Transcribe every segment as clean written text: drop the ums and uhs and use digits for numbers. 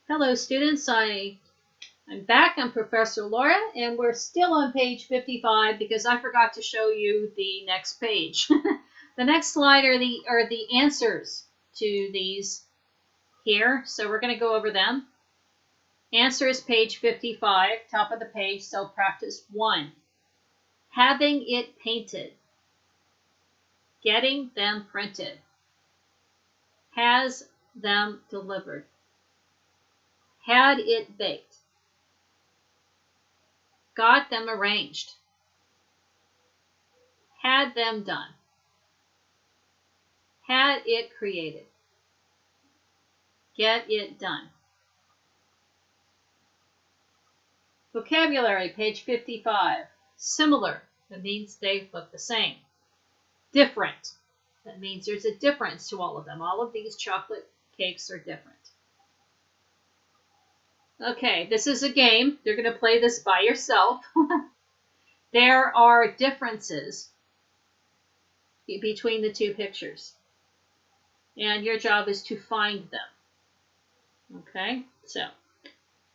Hello students, I'm back. I'm Professor Laura and we're still on page 55 because I forgot to show you the next page. The next slide are the answers to these here, so we're going to go over them. Answers page 55, top of the page, so practice 1. Having it painted. Getting them printed. Has them delivered. Had it baked. Got them arranged. Had them done. Had it created. Get it done. Vocabulary, page 55. Similar, that means they look the same. Different, that means there's a difference to all of them. All of these chocolate cakes are different. Okay, this is a game. You're going to play this by yourself. There are differences between the two pictures. And your job is to find them. Okay, so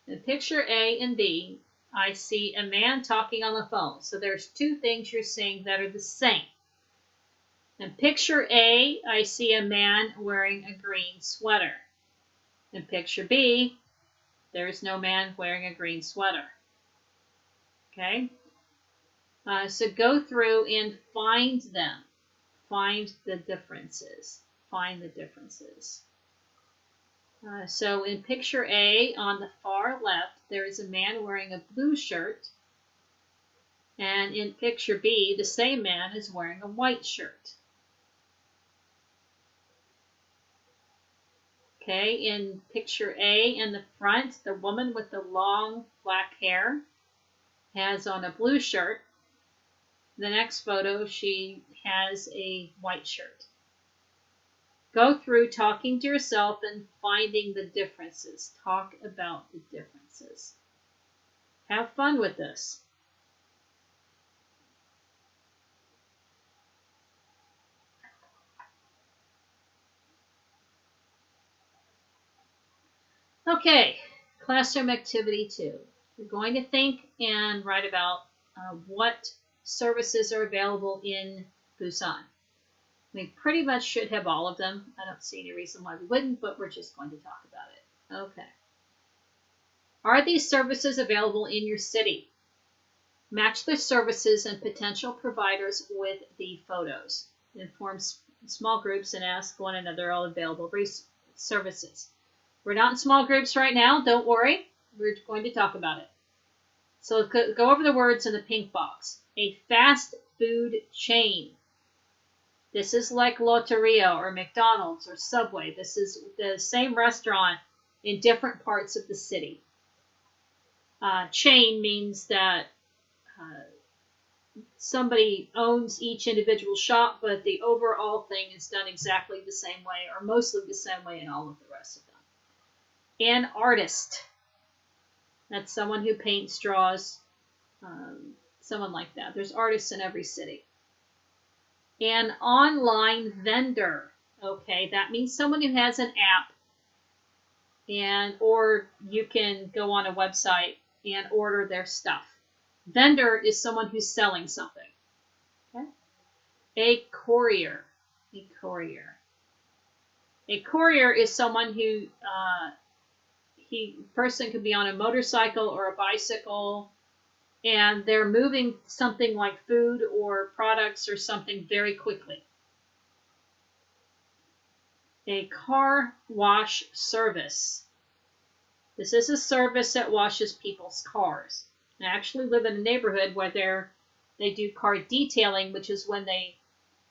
in picture A and B, I see a man talking on the phone. So there's two things you're seeing that are the same. In picture A, I see a man wearing a green sweater. In picture B, there is no man wearing a green sweater. Okay? So go through and find them. Find the differences. Find the differences. So in picture A, on the far left, there is a man wearing a blue shirt. And in picture B, the same man is wearing a white shirt. Okay, in picture A in the front, the woman with the long black hair has on a blue shirt. The next photo, she has a white shirt. Go through talking to yourself and finding the differences. Talk about the differences. Have fun with this. Okay, classroom activity 2. You're going to think and write about what services are available in Busan. We pretty much should have all of them. I don't see any reason why we wouldn't, but we're just going to talk about it. Okay. Are these services available in your city? Match the services and potential providers with the photos. Inform small groups and ask one another all available services. We're not in small groups right now. Don't worry. We're going to talk about it. So go over the words in the pink box. A fast food chain. This is like Lotteria or McDonald's or Subway. This is the same restaurant in different parts of the city. Chain means that somebody owns each individual shop, but the overall thing is done exactly the same way or mostly the same way in all of the rest of them. An artist. That's someone who paints, draws, someone like that. There's artists in every city. An online vendor. Okay, that means someone who has an app, or you can go on a website and order their stuff. Vendor is someone who's selling something. Okay? A courier. A courier. A courier is someone who person could be on a motorcycle or a bicycle, and they're moving something like food or products or something very quickly. A car wash service. This is a service that washes people's cars. I actually live in a neighborhood where they do car detailing, which is when they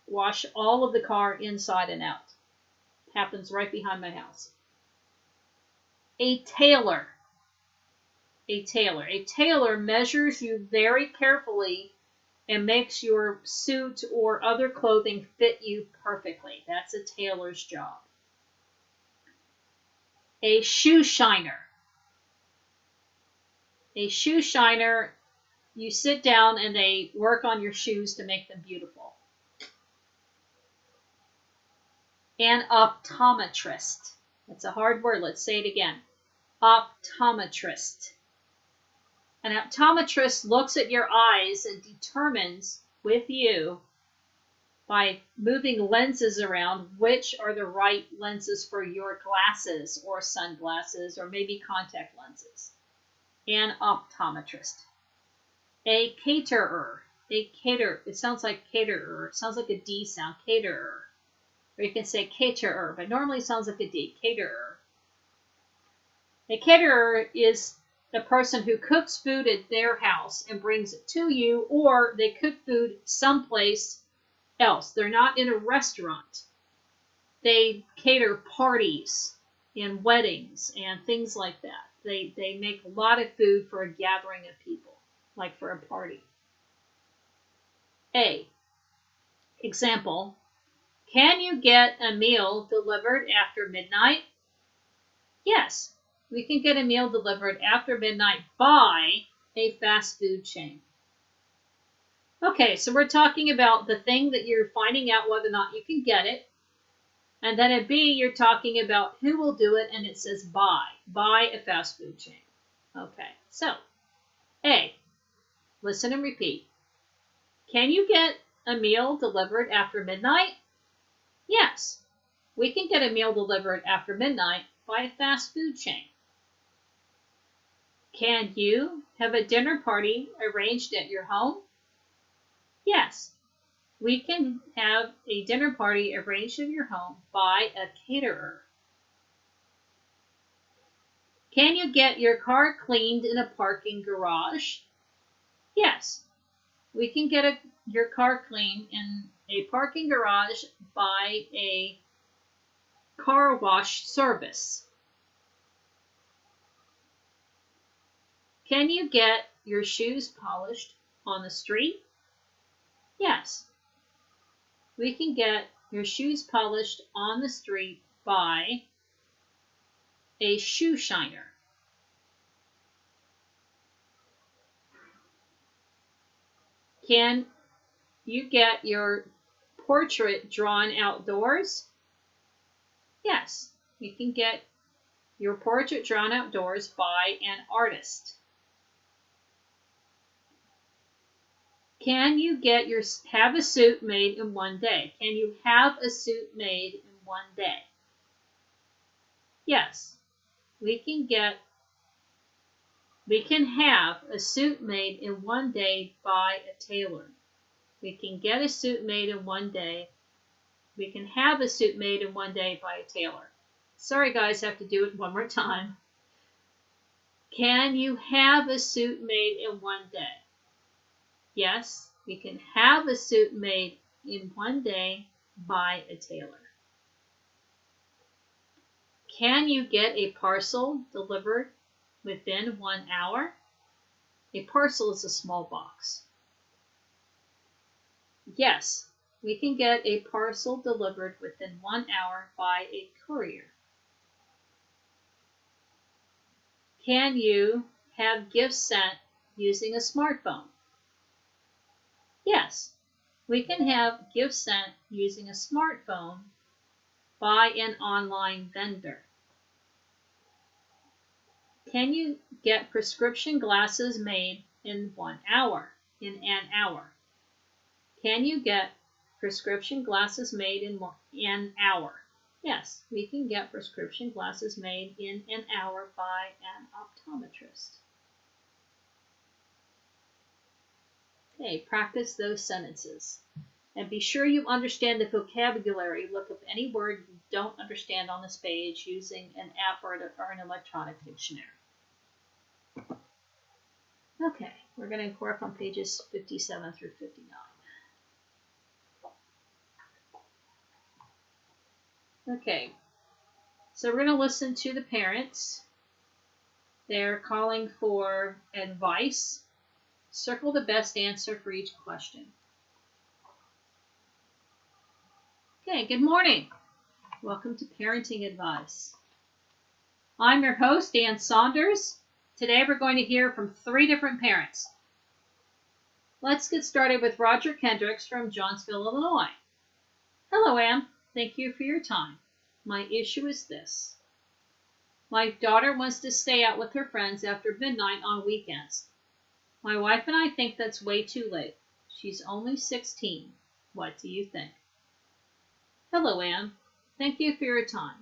wash all of the car inside and out. It happens right behind my house. A tailor. A tailor. A tailor measures you very carefully and makes your suit or other clothing fit you perfectly. That's a tailor's job. A shoe shiner. A shoe shiner, you sit down and they work on your shoes to make them beautiful. An optometrist. That's a hard word. Let's say it again. optometrist. An optometrist looks at your eyes and determines with you by moving lenses around which are the right lenses for your glasses or sunglasses or maybe contact lenses. An optometrist. A caterer. It sounds like caterer. It sounds like a D sound, caterer. Or you can say caterer, but normally it sounds like a D, caterer. A caterer is the person who cooks food at their house and brings it to you, or they cook food someplace else. They're not in a restaurant. They cater parties and weddings and things like that. They make a lot of food for a gathering of people, like for a party. A. Example. Can you get a meal delivered after midnight? Yes, we can get a meal delivered after midnight by a fast food chain. Okay, so we're talking about the thing that you're finding out whether or not you can get it. And then at B, you're talking about who will do it, and it says by a fast food chain. Okay, so A, listen and repeat. Can you get a meal delivered after midnight? Yes, we can get a meal delivered after midnight by a fast food chain. Can you have a dinner party arranged at your home? Yes, we can have a dinner party arranged at your home by a caterer. Can you get your car cleaned in a parking garage? Yes, we can get your car cleaned in a parking garage by a car wash service. Can you get your shoes polished on the street? Yes, we can get your shoes polished on the street by a shoe shiner. Can you get your portrait drawn outdoors? Yes, you can get your portrait drawn outdoors by an artist. Can you have a suit made in one day? Can you have a suit made in one day? Yes, we can have a suit made in one day by a tailor. We can get a suit made in one day. We can have a suit made in one day by a tailor. Sorry guys, I have to do it one more time. Can you have a suit made in one day? Yes, we can have a suit made in one day by a tailor. Can you get a parcel delivered within 1 hour? A parcel is a small box. Yes, we can get a parcel delivered within 1 hour by a courier. Can you have gifts sent using a smartphone? Yes, we can have gifts sent using a smartphone by an online vendor. Can you get prescription glasses made in 1 hour? In an hour? Can you get prescription glasses made in an hour? Yes, we can get prescription glasses made in an hour by an optometrist. Okay, practice those sentences. And be sure you understand the vocabulary. Look up any word you don't understand on this page using an app or an electronic dictionary. Okay, we're going to work on pages 57 through 59. Okay, so we're going to listen to the parents. They're calling for advice. Circle the best answer for each question. Okay, good morning. Welcome to Parenting Advice. I'm your host, Dan Saunders. Today we're going to hear from 3 different parents. Let's get started with Roger Kendricks from Johnsville, Illinois. Hello, Ann. Thank you for your time. My issue is this. My daughter wants to stay out with her friends after midnight on weekends. My wife and I think that's way too late. She's only 16. What do you think? Hello, Anne. Thank you for your time.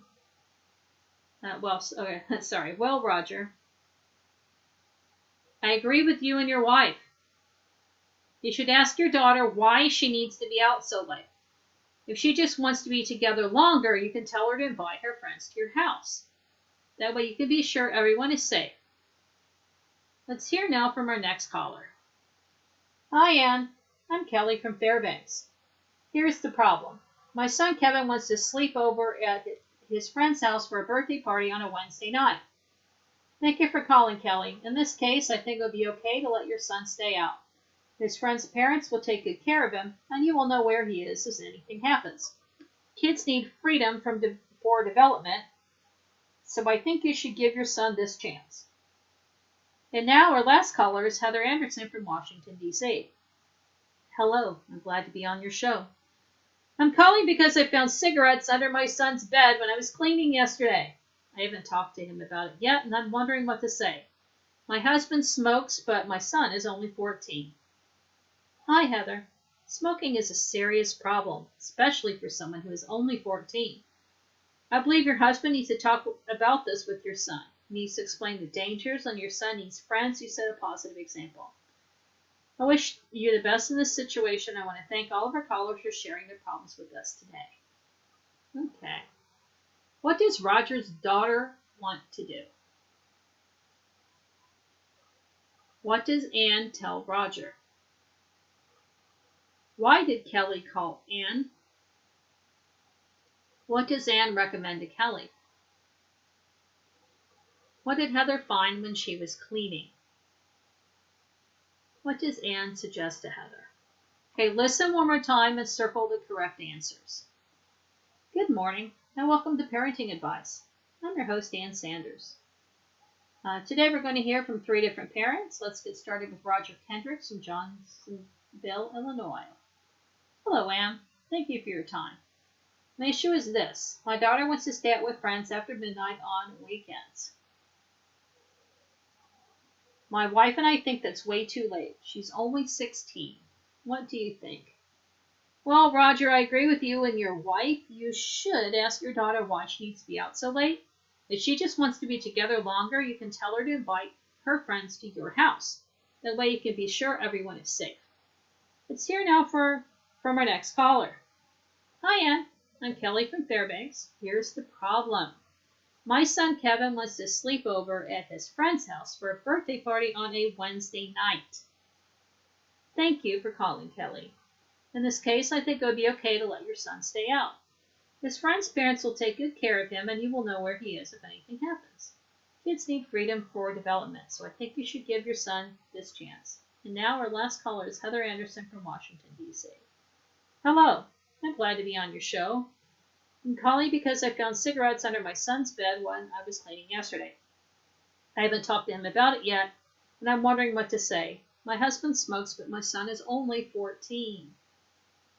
Well, Roger, I agree with you and your wife. You should ask your daughter why she needs to be out so late. If she just wants to be together longer, you can tell her to invite her friends to your house. That way you can be sure everyone is safe. Let's hear now from our next caller. Hi, Anne. I'm Kelly from Fairbanks. Here's the problem. My son Kevin wants to sleep over at his friend's house for a birthday party on a Wednesday night. Thank you for calling, Kelly. In this case, I think it would be okay to let your son stay out. His friend's parents will take good care of him, and you will know where he is if anything happens. Kids need freedom for development, so I think you should give your son this chance. And now our last caller is Heather Anderson from Washington, D.C. Hello, I'm glad to be on your show. I'm calling because I found cigarettes under my son's bed when I was cleaning yesterday. I haven't talked to him about it yet, and I'm wondering what to say. My husband smokes, but my son is only 14. Hi, Heather. Smoking is a serious problem, especially for someone who is only 14. I believe your husband needs to talk about this with your son. He needs to explain the dangers, and your son needs friends who set a positive example. I wish you the best in this situation. I want to thank all of our callers for sharing their problems with us today. Okay. What does Roger's daughter want to do? What does Anne tell Roger? Why did Kelly call Anne? What does Anne recommend to Kelly? What did Heather find when she was cleaning? What does Anne suggest to Heather? Okay, listen one more time and circle the correct answers. Good morning and welcome to Parenting Advice. I'm your host, Ann Sanders. Today we're going to hear from 3 different parents. Let's get started with Roger Kendricks from Johnsonville, Illinois. Hello, Anne. Thank you for your time. My issue is this. My daughter wants to stay out with friends after midnight on weekends. My wife and I think that's way too late. She's only 16. What do you think? Well, Roger, I agree with you and your wife. You should ask your daughter why she needs to be out so late. If she just wants to be together longer, you can tell her to invite her friends to your house. That way you can be sure everyone is safe. Let's hear now from our next caller. Hi, Ann. I'm Kelly from Fairbanks. Here's the problem. My son Kevin wants to sleep over at his friend's house for a birthday party on a Wednesday night. Thank you for calling, Kelly. In this case, I think it would be okay to let your son stay out. His friend's parents will take good care of him, and you will know where he is if anything happens. Kids need freedom for development, so I think you should give your son this chance. And now our last caller is Heather Anderson from Washington, D.C. Hello, I'm glad to be on your show. I'm calling because I found cigarettes under my son's bed when I was cleaning yesterday. I haven't talked to him about it yet, and I'm wondering what to say. My husband smokes, but my son is only 14.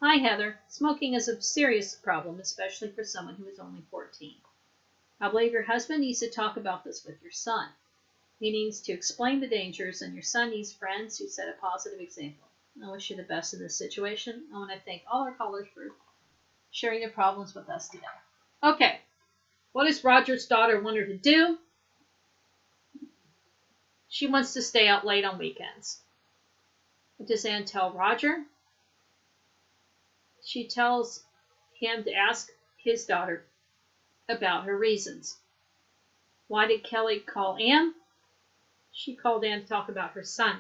Hi, Heather. Smoking is a serious problem, especially for someone who is only 14. I believe your husband needs to talk about this with your son. He needs to explain the dangers, and your son needs friends who set a positive example. I wish you the best in this situation. I want to thank all our callers for sharing their problems with us today. Okay, what does Roger's daughter want her to do? She wants to stay out late on weekends. What does Anne tell Roger? She tells him to ask his daughter about her reasons. Why did Kelly call Anne? She called Anne to talk about her son.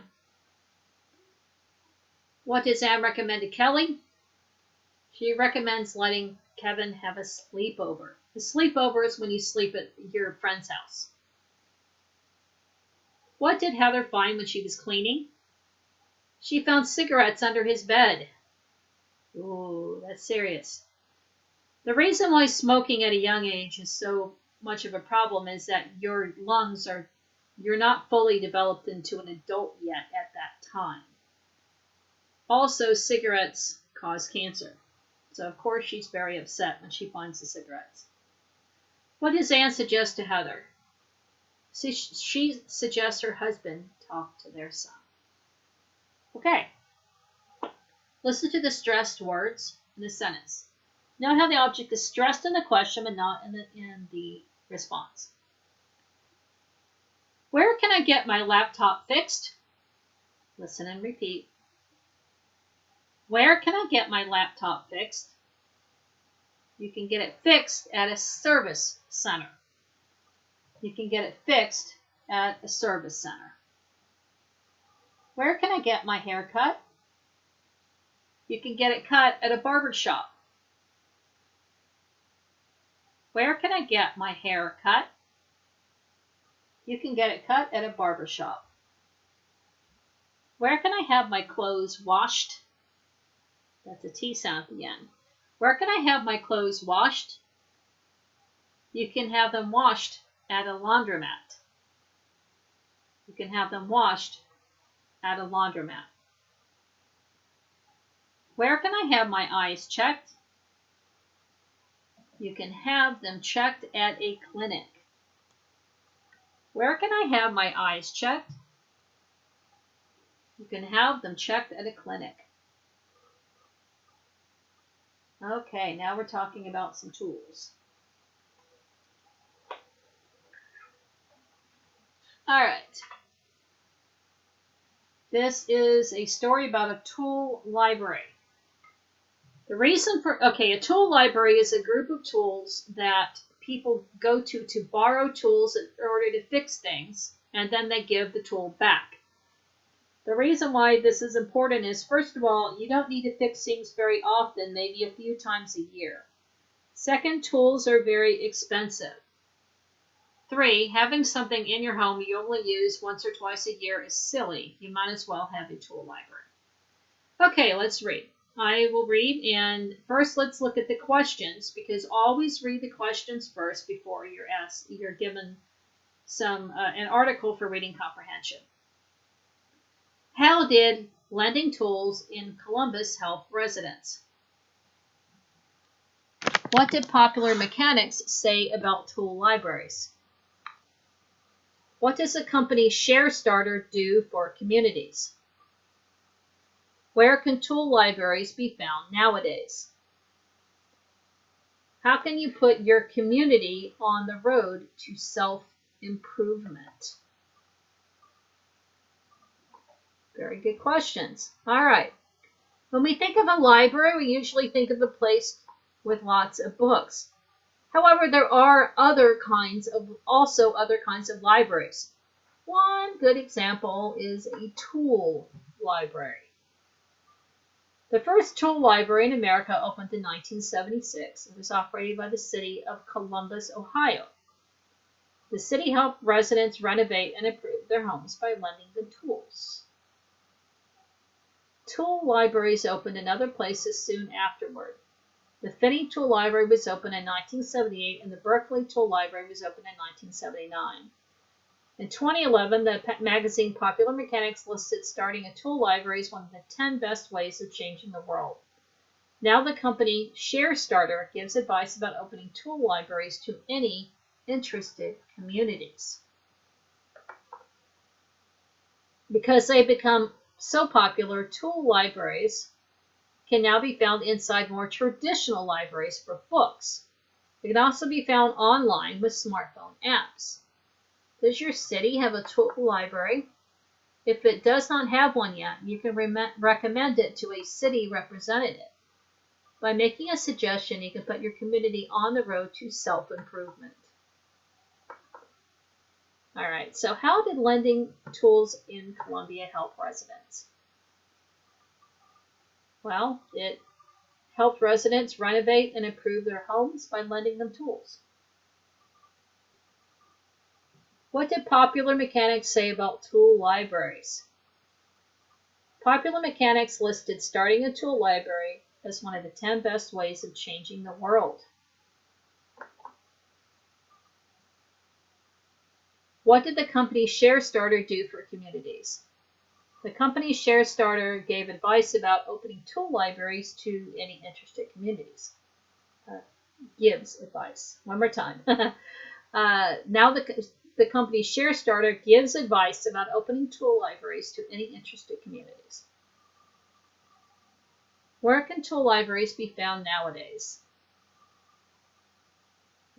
What does Anne recommend to Kelly? She recommends letting Kevin have a sleepover. A sleepover is when you sleep at your friend's house. What did Heather find when she was cleaning? She found cigarettes under his bed. Ooh, that's serious. The reason why smoking at a young age is so much of a problem is that your lungs you're not fully developed into an adult yet at that time. Also, cigarettes cause cancer. So, of course, she's very upset when she finds the cigarettes. What does Anne suggest to Heather? She suggests her husband talk to their son. Okay. Listen to the stressed words in the sentence. Note how the object is stressed in the question but not in the response. Where can I get my laptop fixed? Listen and repeat. Where can I get my laptop fixed? You can get it fixed at a service center. You can get it fixed at a service center. Where can I get my hair cut? You can get it cut at a barber shop. Where can I get my hair cut? You can get it cut at a barber shop. Where can I have my clothes washed? That's a T sound at the end. Where can I have my clothes washed? You can have them washed at a laundromat. You can have them washed at a laundromat. Where can I have my eyes checked? You can have them checked at a clinic. Where can I have my eyes checked? You can have them checked at a clinic. Okay, now we're talking about some tools. All right. This is a story about a tool library. The reason for, a tool library is a group of tools that people go to borrow tools in order to fix things, and then they give the tool back. The reason why this is important is, first of all, you don't need to fix things very often, maybe a few times a year. Second, tools are very expensive. 3, having something in your home you only use once or twice a year is silly. You might as well have a tool library. Okay, let's read. I will read, and first let's look at the questions, because always read the questions first before you're given an article for reading comprehension. How did lending tools in Columbus help residents? What did Popular Mechanics say about tool libraries? What does the company ShareStarter do for communities? Where can tool libraries be found nowadays? How can you put your community on the road to self-improvement? Very good questions. All right. When we think of a library, we usually think of a place with lots of books. However, there are other kinds of libraries. One good example is a tool library. The first tool library in America opened in 1976 and was operated by the city of Columbus, Ohio. The city helped residents renovate and improve their homes by lending them tools. Tool libraries opened in other places soon afterward. The Finney Tool Library was opened in 1978 and the Berkeley Tool Library was opened in 1979. In 2011, the magazine Popular Mechanics listed starting a tool library as one of the 10 best ways of changing the world. Now the company ShareStarter gives advice about opening tool libraries to any interested communities. Because they've become so popular, tool libraries can now be found inside more traditional libraries for books. They can also be found online with smartphone apps. Does your city have a tool library? If it does not have one yet, you can recommend it to a city representative. By making a suggestion, you can put your community on the road to self-improvement. All right, so how did lending tools in Columbia help residents? Well, it helped residents renovate and improve their homes by lending them tools. What did Popular Mechanics say about tool libraries? Popular Mechanics listed starting a tool library as one of the 10 best ways of changing the world. What did the company ShareStarter do for communities? The company ShareStarter gave advice about opening tool libraries to any interested communities. Gives advice. One more time. Now the the company's share starter gives advice about opening tool libraries to any interested communities. Where can tool libraries be found nowadays?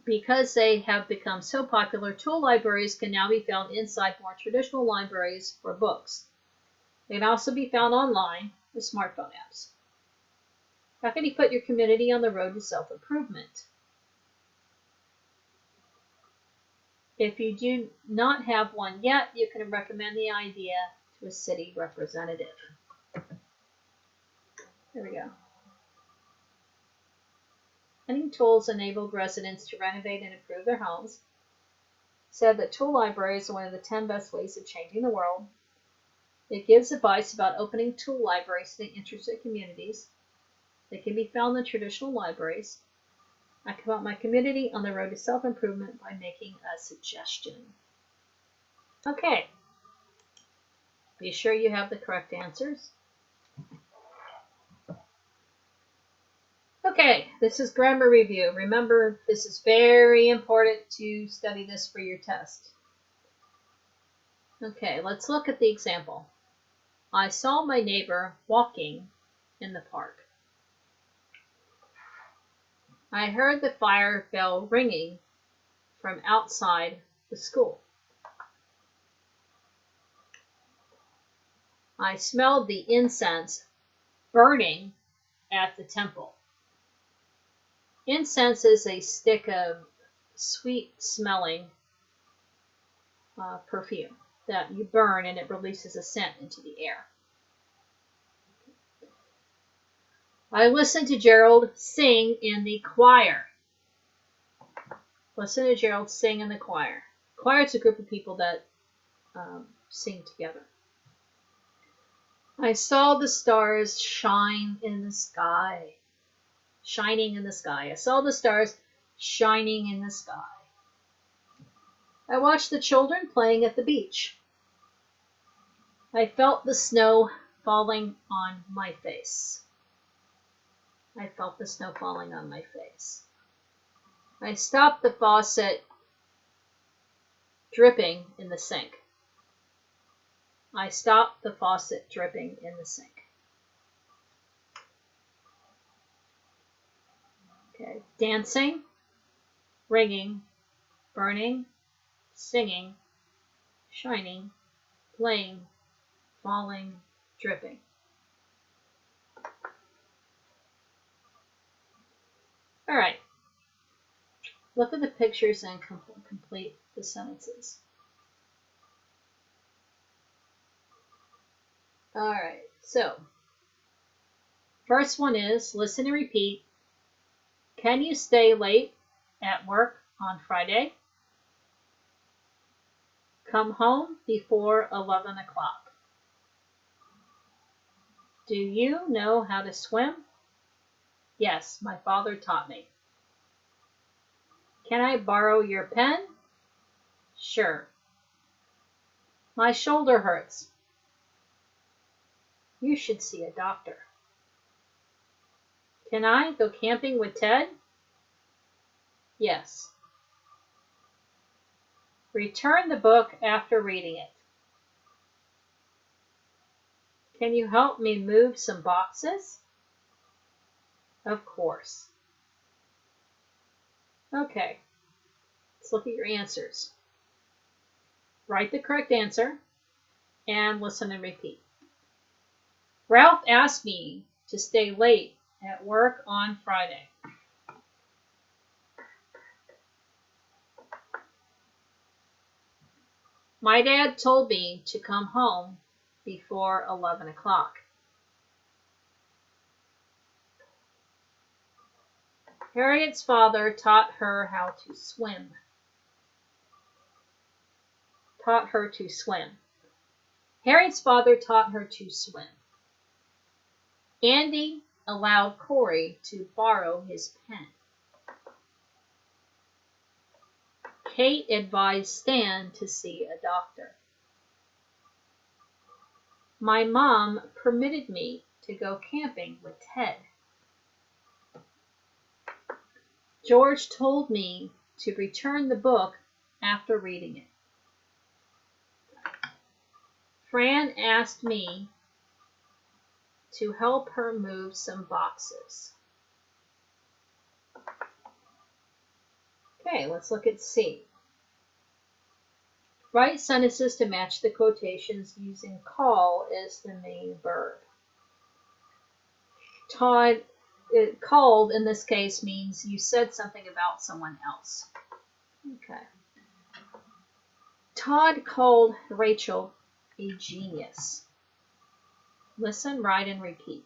Because they have become so popular, tool libraries can now be found inside more traditional libraries for books. They can also be found online with smartphone apps. How can you put your community on the road to self-improvement? If you do not have one yet, you can recommend the idea to a city representative. There we go. Many tools enabled residents to renovate and improve their homes. Said that tool libraries are one of the 10 best ways of changing the world. It gives advice about opening tool libraries to interested communities. They can be found in traditional libraries. I can put my community on the road to self-improvement by making a suggestion. Okay. Be sure you have the correct answers. Okay, this is grammar review. Remember, this is very important to study this for your test. Okay, let's look at the example. I saw my neighbor walking in the park. I heard the fire bell ringing from outside the school. I smelled the incense burning at the temple. Incense is a stick of sweet-smelling perfume that you burn and it releases a scent into the air. I listened to Gerald sing in the choir. Listen to Gerald sing in the choir. Choir is a group of people that sing together. I saw the stars shine in the sky. Shining in the sky. I saw the stars shining in the sky. I watched the children playing at the beach. I felt the snow falling on my face. I felt the snow falling on my face. I stopped the faucet dripping in the sink. I stopped the faucet dripping in the sink. Okay, dancing, ringing, burning, singing, shining, playing, falling, dripping. All right. Look at the pictures and complete the sentences. All right. So, first one is listen and repeat. Can you stay late at work on Friday? Come home before 11 o'clock. Do you know how to swim? Yes, my father taught me. Can I borrow your pen? Sure. My shoulder hurts. You should see a doctor. Can I go camping with Ted? Yes. Return the book after reading it. Can you help me move some boxes? Of course. Okay, let's look at your answers. Write the correct answer and listen and repeat. Ralph asked me to stay late at work on Friday. My dad told me to come home before 11 o'clock. Harriet's father taught her how to swim. Taught her to swim. Harriet's father taught her to swim. Andy allowed Corey to borrow his pen. Kate advised Stan to see a doctor. My mom permitted me to go camping with Ted. George told me to return the book after reading it. Fran asked me to help her move some boxes. Okay, let's look at C. Write sentences to match the quotations using call as the main verb. Todd called in this case means you said something about someone else. Okay. Todd called Rachel a genius. Listen, write, and repeat.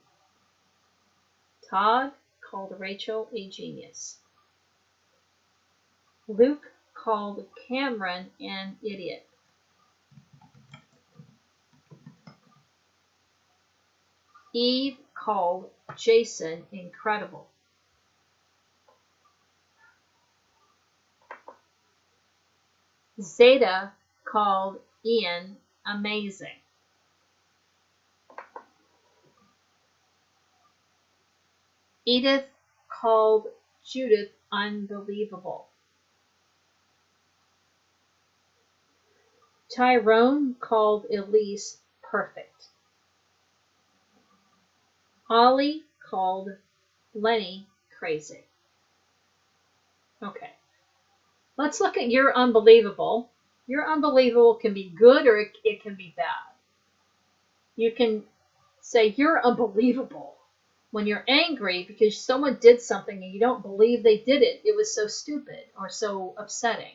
Todd called Rachel a genius. Luke called Cameron an idiot. Eve called Jason incredible. Zeta called Ian amazing. Edith called Judith unbelievable. Tyrone called Elise perfect. Ollie called Lenny crazy. Okay. Let's look at you're unbelievable. You're unbelievable can be good or it can be bad. You can say you're unbelievable when you're angry because someone did something and you don't believe they did it. It was so stupid or so upsetting.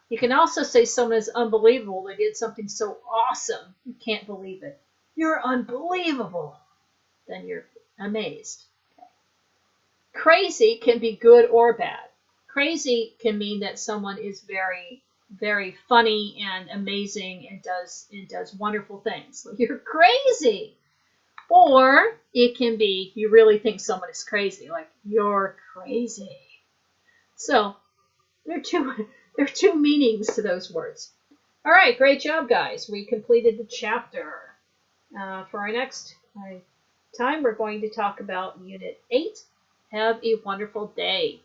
You can also say someone is unbelievable. They did something so awesome. You can't believe it. You're unbelievable. Then you're amazed. Okay. Crazy can be good or bad. Crazy can mean that someone is very, very funny and amazing and does wonderful things. Like, you're crazy. Or it can be you really think someone is crazy. Like, you're crazy. So there are two meanings to those words. All right, great job, guys. We completed the chapter. For our next time, we're going to talk about Unit 8. Have a wonderful day.